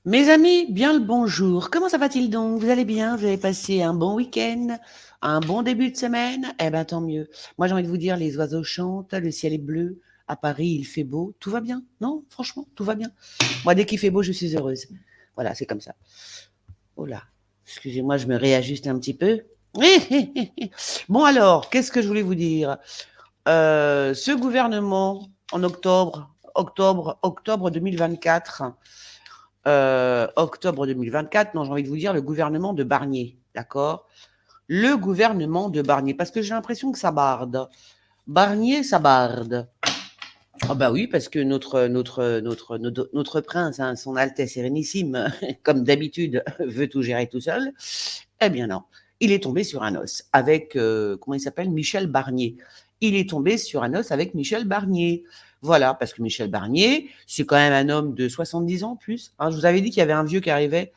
Mes amis, bien le bonjour. Comment ça va-t-il donc? Vous allez bien? Vous avez passé un bon week-end? Un bon début de semaine? Eh ben tant mieux. Moi j'ai envie de vous dire, les oiseaux chantent, le ciel est bleu. À Paris, il fait beau. Tout va bien? Non? Franchement, tout va bien. Moi, dès qu'il fait beau, je suis heureuse. Voilà, c'est comme ça. Oh là, excusez-moi, je me réajuste un petit peu. Bon alors, qu'est-ce que je voulais vous dire? Ce gouvernement, en octobre 2024, octobre 2024, non, j'ai envie de vous dire le gouvernement de Barnier, d'accord? Le gouvernement de Barnier, parce que j'ai l'impression que ça barde. Barnier, ça barde. Ah bah oui, parce que notre prince, hein, son Altesse Sérénissime, comme d'habitude, veut tout gérer tout seul. Eh bien non, il est tombé sur un os avec, comment il s'appelle? Michel Barnier. Il est tombé sur un os avec Michel Barnier. Voilà, parce que Michel Barnier, c'est quand même un homme de 70 ans plus. Hein. Je vous avais dit qu'il y avait un vieux qui arrivait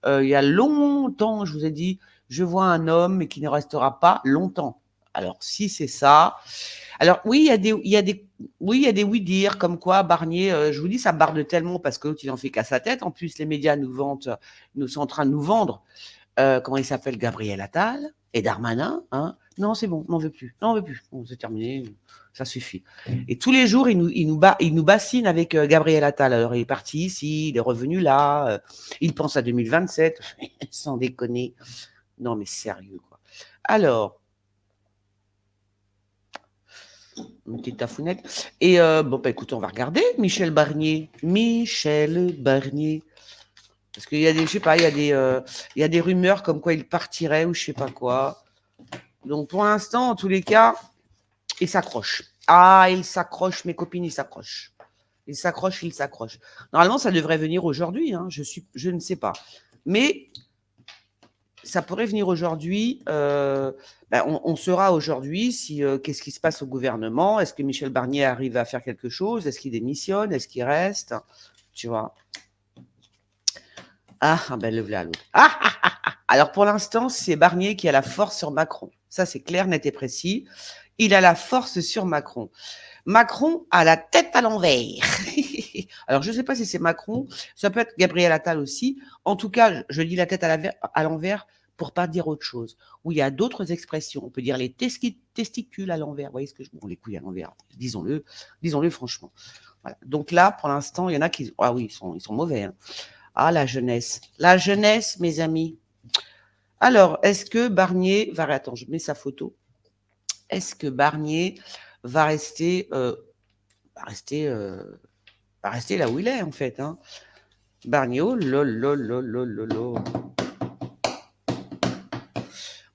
il y a longtemps. Je vous ai dit, je vois un homme et qui ne restera pas longtemps. Alors, si c'est ça. Alors, oui, oui, il y a des oui-dire, comme quoi Barnier, je vous dis, ça barde tellement parce que l'autre, il en fait qu'à sa tête. En plus, les médias nous sont en train de nous vendre comment il s'appelle, Gabriel Attal et Darmanin. Hein. Non, c'est bon, on n'en veut plus. Non, on veut plus. Bon, c'est terminé. Ça suffit. Et tous les jours, il nous bassine avec Gabriel Attal. Alors, il est parti ici, il est revenu là. Il pense à 2027. Sans déconner. Non, mais sérieux, quoi. Alors, une petite tafounette. Et bon, bah, écoute, on va regarder. Michel Barnier. Michel Barnier. Parce qu'il y a des, je sais pas, il y a des rumeurs comme quoi il partirait ou je sais pas quoi. Donc pour l'instant, en tous les cas, il s'accroche. Ah, il s'accroche, mes copines, il s'accroche. Il s'accroche, il s'accroche. Normalement, ça devrait venir aujourd'hui, hein, je ne sais pas. Mais ça pourrait venir aujourd'hui. Ben, on saura aujourd'hui si qu'est-ce qui se passe au gouvernement. Est-ce que Michel Barnier arrive à faire quelque chose? Est-ce qu'il démissionne? Est-ce qu'il reste? Tu vois. Ah, ben le voilà l'autre. Alors pour l'instant, c'est Barnier qui a la force sur Macron. Ça, c'est clair, net et précis. Il a la force sur Macron. Macron a la tête à l'envers. Alors, je ne sais pas si c'est Macron, ça peut être Gabriel Attal aussi. En tout cas, je dis la tête à l'envers pour pas dire autre chose. Ou il y a d'autres expressions. On peut dire les testicules à l'envers. Vous voyez ce que je... Bon, les couilles à l'envers, disons-le franchement. Voilà. Donc là, pour l'instant, il y en a qui... Ah oui, ils sont mauvais. Hein. Ah, la jeunesse. La jeunesse, mes amis. Alors, est-ce que Barnier va... Attends, je mets sa photo. Est-ce que Barnier va rester, va rester, va rester là où il est, en fait. Hein. Barnier, oh lol, lol, lol, lol, lol, lol.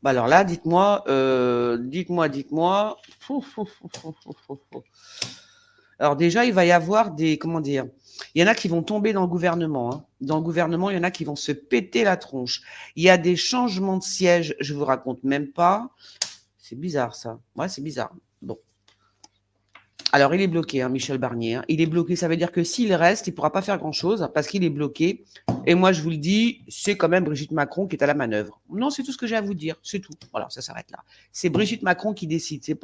Bah alors là, dites-moi. Alors déjà, il va y avoir des, comment dire, il y en a qui vont tomber dans le gouvernement. Hein. Dans le gouvernement, il y en a qui vont se péter la tronche. Il y a des changements de siège, je vous raconte même pas. C'est bizarre ça. Ouais, c'est bizarre. Bon. Alors, il est bloqué, hein, Michel Barnier. Hein. Il est bloqué, ça veut dire que s'il reste, il ne pourra pas faire grand-chose parce qu'il est bloqué. Et moi, je vous le dis, c'est quand même Brigitte Macron qui est à la manœuvre. Non, c'est tout ce que j'ai à vous dire. C'est tout. Voilà, ça s'arrête là. C'est Brigitte Macron qui décide. C'est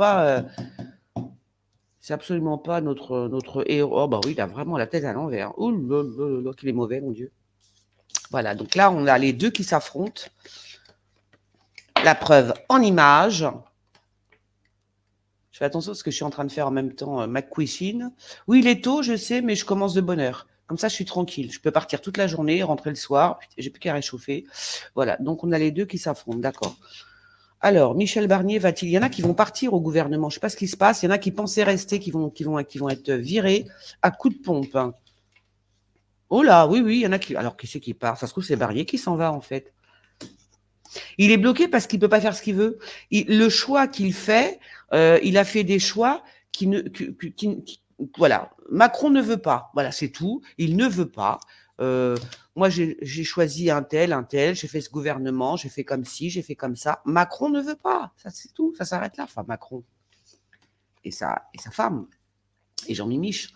absolument pas notre héros. Oh, bah oui, il a vraiment la tête à l'envers. Oh là là là, qu'il est mauvais, mon Dieu. Voilà, donc là, on a les deux qui s'affrontent. La preuve en image. Je fais attention à ce que je suis en train de faire en même temps ma cuisine. Oui, il est tôt, je sais, mais je commence de bonne heure. Comme ça, je suis tranquille. Je peux partir toute la journée, rentrer le soir. J'ai plus qu'à réchauffer. Voilà. Donc, on a les deux qui s'affrontent. D'accord. Alors, Michel Barnier va-t-il... Il y en a qui vont partir au gouvernement. Je ne sais pas ce qui se passe. Il y en a qui pensaient rester, qui vont être virés à coups de pompe. Hein. Oh là, oui, oui, il y en a qui... Alors, qui c'est qui part? Ça se trouve, c'est Barnier qui s'en va, en fait. Il est bloqué parce qu'il ne peut pas faire ce qu'il veut. Le choix qu'il fait, il a fait des choix qui ne, voilà. Macron ne veut pas. Voilà, c'est tout. Il ne veut pas. Euh, moi, j'ai choisi un tel, j'ai fait ce gouvernement, j'ai fait comme ci, j'ai fait comme ça. Macron ne veut pas. Ça, c'est tout. Ça s'arrête là. Enfin, Macron et sa femme et Jean Mimiche.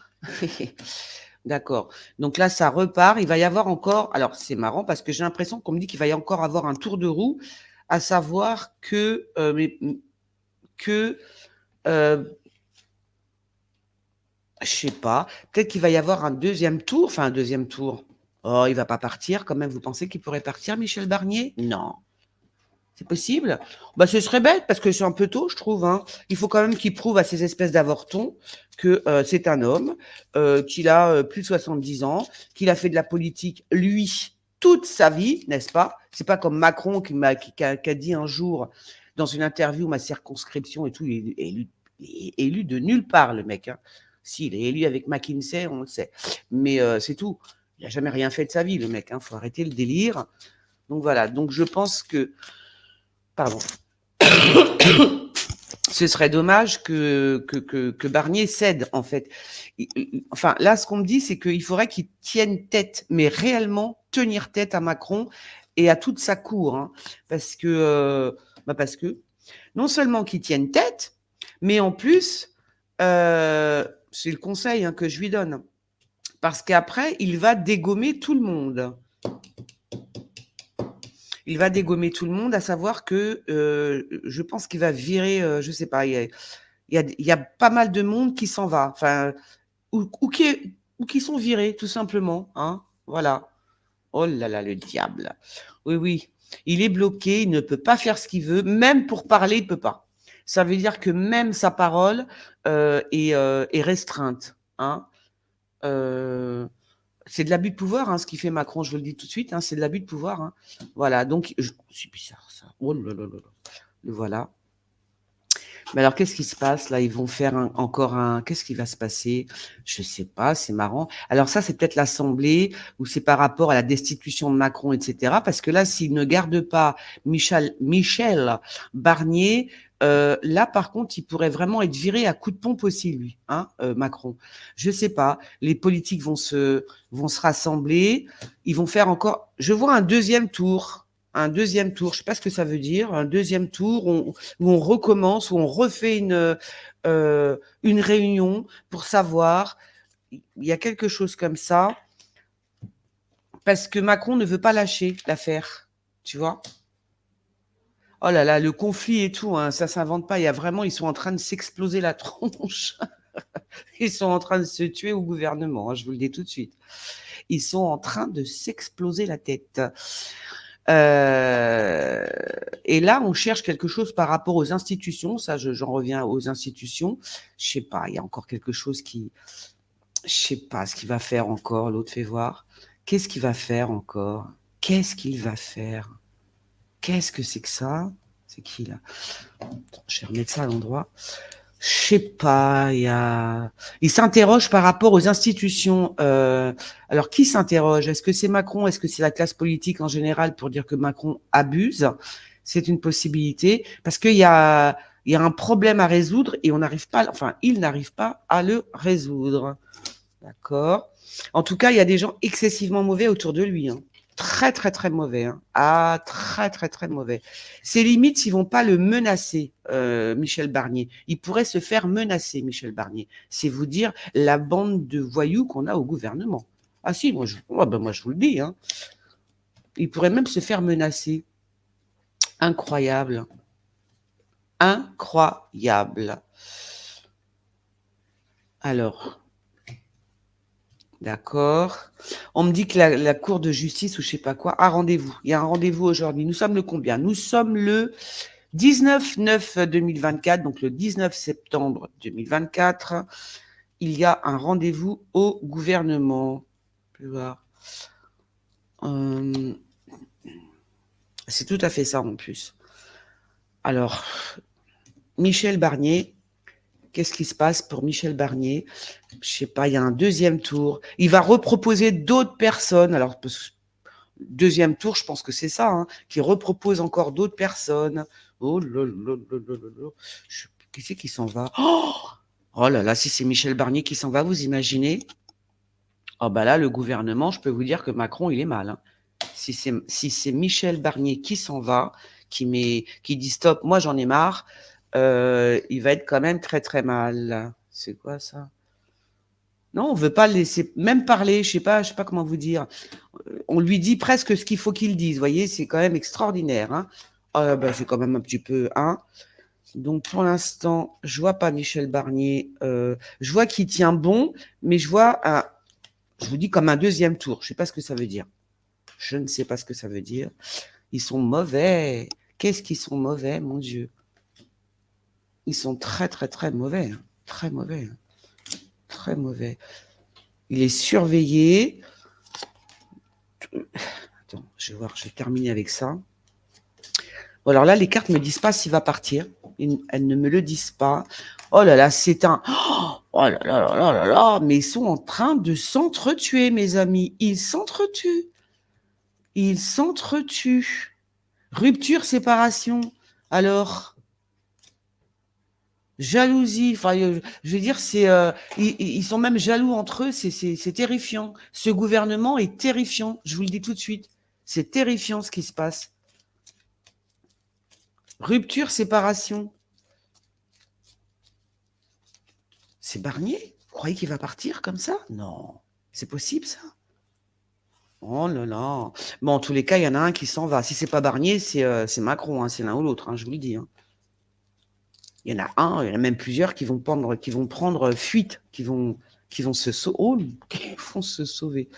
D'accord. Donc là, ça repart. Il va y avoir encore. Alors, c'est marrant parce que j'ai l'impression qu'on me dit qu'il va y encore avoir un tour de roue, à savoir que je sais pas. Peut-être qu'il va y avoir un deuxième tour. Enfin, un deuxième tour. Oh, il va pas partir quand même. Vous pensez qu'il pourrait partir, Michel Barnier? Non. C'est possible? Bah, ce serait bête parce que c'est un peu tôt, je trouve, hein. Il faut quand même qu'il prouve à ces espèces d'avortons que c'est un homme, qu'il a plus de 70 ans, qu'il a fait de la politique, lui, toute sa vie, n'est-ce pas? C'est pas comme Macron qui a dit un jour dans une interview, ma circonscription et tout, il est élu de nulle part, le mec, hein. Si, il est élu avec McKinsey, on le sait. Mais c'est tout. Il n'a jamais rien fait de sa vie, le mec. Il faut arrêter le délire. Donc voilà. Donc je pense que pardon. Ce serait dommage que Barnier cède, en fait. Enfin, là, ce qu'on me dit, c'est qu'il faudrait qu'il tienne tête, mais réellement tenir tête à Macron et à toute sa cour. Hein, parce que non seulement qu'il tienne tête, mais en plus, c'est le conseil hein, que je lui donne. Parce qu'après, il va dégommer tout le monde. Il va dégommer tout le monde, à savoir que je pense qu'il va virer, je sais pas, il y a pas mal de monde qui s'en va, enfin, ou qui sont virés, tout simplement. Hein, voilà. Oh là là, le diable. Oui, oui. Il est bloqué, il ne peut pas faire ce qu'il veut, même pour parler, il ne peut pas. Ça veut dire que même sa parole est restreinte. Hein. Euh, c'est de l'abus de pouvoir, hein, ce qui fait Macron, je vous le dis tout de suite, hein, c'est de l'abus de pouvoir. Hein. Voilà, donc, c'est bizarre ça. Oh là là là là. Voilà. Mais alors, qu'est-ce qui se passe là? Ils vont faire encore un. Qu'est-ce qui va se passer? Je ne sais pas, c'est marrant. Alors, ça, c'est peut-être l'Assemblée ou c'est par rapport à la destitution de Macron, etc. Parce que là, s'il ne garde pas Michel Barnier, là, par contre, il pourrait vraiment être viré à coup de pompe aussi, lui, hein, Macron. Je ne sais pas. Les politiques vont se rassembler. Ils vont faire encore. Je vois un deuxième tour. Un deuxième tour, je ne sais pas ce que ça veut dire, un deuxième tour où on recommence, où on refait une réunion pour savoir. Il y a quelque chose comme ça, parce que Macron ne veut pas lâcher l'affaire, tu vois. Oh là là, le conflit et tout, hein, ça ne s'invente pas. Il y a vraiment, ils sont en train de s'exploser la tronche. Ils sont en train de se tuer au gouvernement, hein, je vous le dis tout de suite. Ils sont en train de s'exploser la tête. Et là, on cherche quelque chose par rapport aux institutions. Ça, j'en reviens aux institutions. Je sais pas, il y a encore quelque chose qui... Je sais pas ce qu'il va faire encore. L'autre fait voir. Qu'est-ce qu'il va faire encore? Qu'est-ce qu'il va faire? Qu'est-ce que c'est que ça? C'est qui, là? Attends, je vais remettre ça à l'endroit. Je sais pas, il s'interroge par rapport aux institutions. Alors, qui s'interroge? Est-ce que c'est Macron? Est-ce que c'est la classe politique en général pour dire que Macron abuse? C'est une possibilité parce il y a un problème à résoudre et on n'arrive pas, enfin, il n'arrive pas à le résoudre. D'accord? En tout cas, il y a des gens excessivement mauvais autour de lui. Hein. Très, très, très mauvais. Hein. Ah, très, très, très mauvais. C'est limite s'ils vont pas le menacer, Michel Barnier. Il pourrait se faire menacer, Michel Barnier. C'est vous dire la bande de voyous qu'on a au gouvernement. Ah si, moi je vous le dis. Hein. Il pourrait même se faire menacer. Incroyable. Incroyable. Alors, d'accord. On me dit que la Cour de justice ou je sais pas quoi a rendez-vous. Il y a un rendez-vous aujourd'hui. Nous sommes le combien? Nous sommes le 19/9/2024, donc le 19 septembre 2024. Il y a un rendez-vous au gouvernement. C'est tout à fait ça en plus. Alors, Michel Barnier, qu'est-ce qui se passe pour Michel Barnier? Je sais pas, il y a un deuxième tour. Il va reproposer d'autres personnes. Alors, deuxième tour, je pense que c'est ça, hein, qui repropose encore d'autres personnes. Oh là là là là là. Qui c'est qui s'en va? Oh là là, si c'est Michel Barnier qui s'en va, vous imaginez? Oh bah là, le gouvernement, je peux vous dire que Macron, il est mal. Hein. Si c'est Michel Barnier qui s'en va, qui dit stop, moi j'en ai marre, il va être quand même très très mal. C'est quoi ça? Non, on veut pas le laisser même parler, je sais pas comment vous dire. On lui dit presque ce qu'il faut qu'il dise, vous voyez, c'est quand même extraordinaire. Hein. Bah, c'est quand même un petit peu... Hein. Donc pour l'instant, je vois pas Michel Barnier. Je vois qu'il tient bon, mais je vois Je vous dis comme un deuxième tour. Je ne sais pas ce que ça veut dire. Je ne sais pas ce que ça veut dire. Ils sont mauvais. Qu'est-ce qu'ils sont mauvais, mon Dieu? Ils sont très, très, très mauvais. Hein. Très mauvais. Hein. Très mauvais. Il est surveillé. Attends, je vais voir, je vais terminer avec ça. Bon, alors là, les cartes ne me disent pas s'il va partir. Elles ne me le disent pas. Oh là là, c'est un... Oh là là là là là là. Mais ils sont en train de s'entretuer, mes amis. Ils s'entretuent. Ils s'entretuent. Rupture, séparation. Alors, jalousie. Enfin, je veux dire, ils sont même jaloux entre eux. C'est terrifiant. Ce gouvernement est terrifiant. Je vous le dis tout de suite. C'est terrifiant ce qui se passe. Rupture, séparation. C'est Barnier? Vous croyez qu'il va partir comme ça? Non. C'est possible, ça? Oh là là. Bon, en tous les cas, il y en a un qui s'en va. Si c'est pas Barnier, c'est Macron. Hein, c'est l'un ou l'autre, hein, je vous le dis. Hein. Il y en a un, il y en a même plusieurs qui vont prendre fuite, qui vont qui vont se sauver.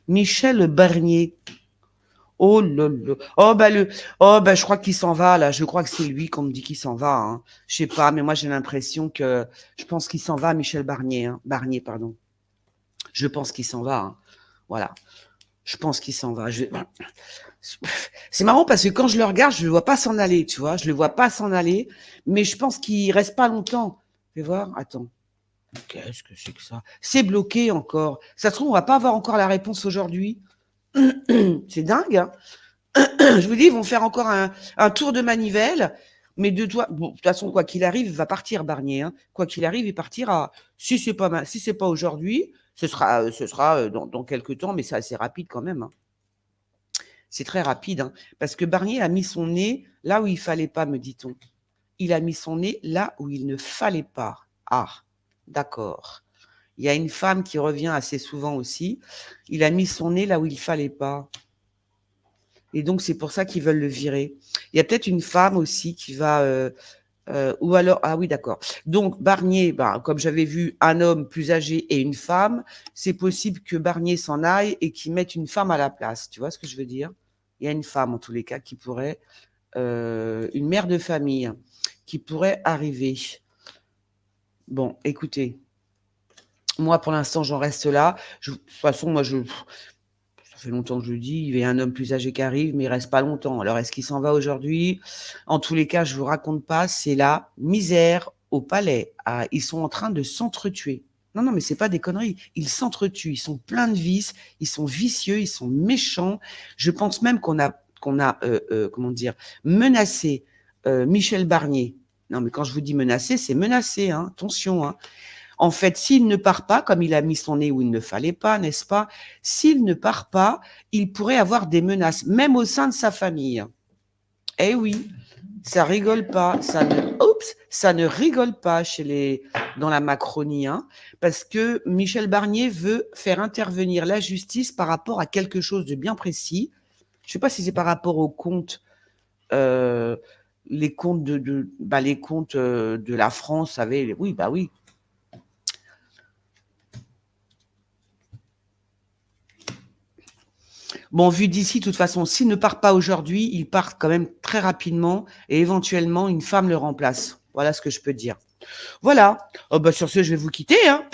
Michel Barnier. Oh là là. Oh bah je crois qu'il s'en va là. Je crois que c'est lui qu'on me dit qu'il s'en va. Hein. Je sais pas, mais moi j'ai l'impression que je pense qu'il s'en va, Michel Barnier. Hein. Barnier, pardon. Je pense qu'il s'en va. Hein. Voilà. Je pense qu'il s'en va. C'est marrant parce que quand je le regarde, je le vois pas s'en aller, tu vois. Je le vois pas s'en aller, mais je pense qu'il reste pas longtemps. Fais voir. Attends. Qu'est-ce que c'est que ça? C'est bloqué encore. Ça se trouve, on va pas avoir encore la réponse aujourd'hui. C'est dingue. Hein. Je vous dis, ils vont faire encore un tour de manivelle. Mais bon, de toute façon, quoi qu'il arrive, il va partir Barnier. Hein. Quoi qu'il arrive, il partira. Si c'est pas aujourd'hui, ce sera dans quelques temps, mais c'est assez rapide quand même. Hein. C'est très rapide, hein, parce que Barnier a mis son nez là où il fallait pas, me dit-on. Il a mis son nez là où il ne fallait pas. Ah, d'accord. Il y a une femme qui revient assez souvent aussi. Il a mis son nez là où il fallait pas. Et donc, c'est pour ça qu'ils veulent le virer. Il y a peut-être une femme aussi qui va... ou alors... Ah oui, d'accord. Donc, Barnier, comme j'avais vu, un homme plus âgé et une femme, c'est possible que Barnier s'en aille et qu'il mette une femme à la place. Tu vois ce que je veux dire? Il y a une femme, en tous les cas, qui pourrait... une mère de famille qui pourrait arriver. Bon, écoutez, moi, pour l'instant, j'en reste là. De toute façon, moi, ça fait longtemps que je le dis, il y a un homme plus âgé qui arrive, mais il reste pas longtemps. Alors, est-ce qu'il s'en va aujourd'hui? En tous les cas, je vous raconte pas, c'est la misère au palais. Ah, ils sont en train de s'entretuer. Non, non, mais c'est pas des conneries. Ils s'entretuent, ils sont pleins de vices, ils sont vicieux, ils sont méchants. Je pense même qu'on a comment dire, menacé Michel Barnier. Non, mais quand je vous dis menacé, c'est menacé, hein. Attention, hein. En fait, s'il ne part pas, comme il a mis son nez où il ne fallait pas, n'est-ce pas? S'il ne part pas, il pourrait avoir des menaces, même au sein de sa famille. Eh oui, ça rigole pas, ça ne rigole pas dans la Macronie, hein, parce que Michel Barnier veut faire intervenir la justice par rapport à quelque chose de bien précis. Je ne sais pas si c'est par rapport aux comptes, les comptes les comptes de la France, vous savez, oui, bah oui. Bon, vu d'ici, de toute façon, s'il ne part pas aujourd'hui, il part quand même très rapidement et éventuellement, une femme le remplace. Voilà ce que je peux dire. Voilà. Oh, bah, sur ce, je vais vous quitter. Hein.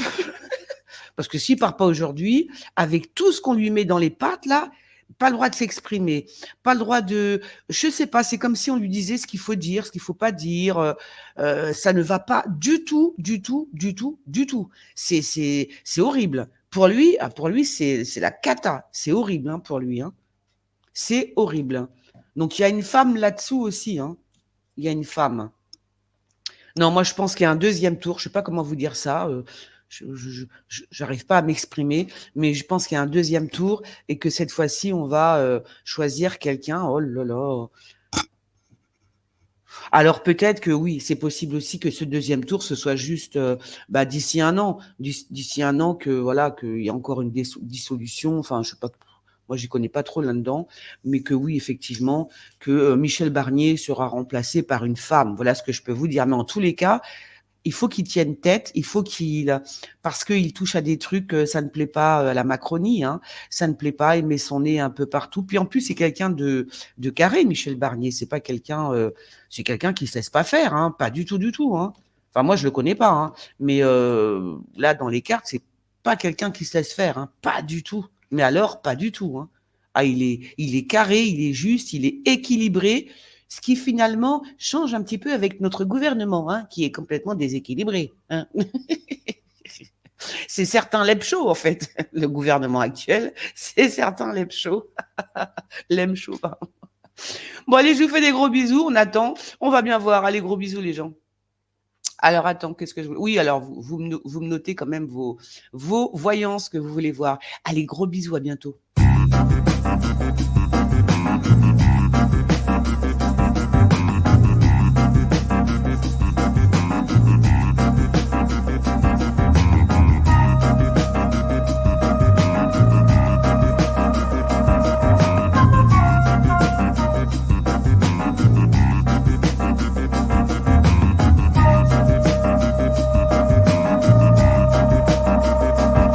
Parce que s'il part pas aujourd'hui, avec tout ce qu'on lui met dans les pattes, là, pas le droit de s'exprimer, pas le droit de... Je sais pas, c'est comme si on lui disait ce qu'il faut dire, ce qu'il faut pas dire. Ça ne va pas du tout, du tout, du tout, du tout. C'est horrible. Pour lui c'est la cata. C'est horrible hein, pour lui. Hein. C'est horrible. Donc, il y a une femme là-dessous aussi. Hein. Il y a une femme. Non, moi, je pense qu'il y a un deuxième tour. Je ne sais pas comment vous dire ça. Je n'arrive pas à m'exprimer, mais je pense qu'il y a un deuxième tour et que cette fois-ci, on va choisir quelqu'un. Oh là là. Alors peut-être que oui, c'est possible aussi que ce deuxième tour, ce soit juste d'ici un an. D'ici un an, que voilà, qu'il y a encore une dissolution. Enfin, je sais pas. Moi, j'y connais pas trop là-dedans, mais que oui, effectivement, que Michel Barnier sera remplacé par une femme. Voilà ce que je peux vous dire. Mais en tous les cas, il faut qu'il tienne tête, il faut qu'il, parce qu'il touche à des trucs, ça ne plaît pas à la Macronie, hein, ça ne plaît pas, il met son nez un peu partout. Puis en plus, c'est quelqu'un de carré, Michel Barnier. C'est pas quelqu'un, c'est quelqu'un qui se laisse pas faire, hein, pas du tout, hein. Enfin, moi, je le connais pas, hein, mais là, dans les cartes, c'est pas quelqu'un qui se laisse faire, hein, pas du tout. Mais alors, pas du tout, hein. Ah, il est carré, il est juste, il est équilibré, ce qui finalement change un petit peu avec notre gouvernement, hein, qui est complètement déséquilibré, hein. C'est certain Lepcho, en fait, le gouvernement actuel, c'est certain Lepcho. Lemcho, pardon. Bon, allez, je vous fais des gros bisous, on attend, on va bien voir. Allez, gros bisous, les gens. Alors, attends, qu'est-ce que je voulais... Oui, alors, vous me notez quand même vos voyances que vous voulez voir. Allez, gros bisous, à bientôt.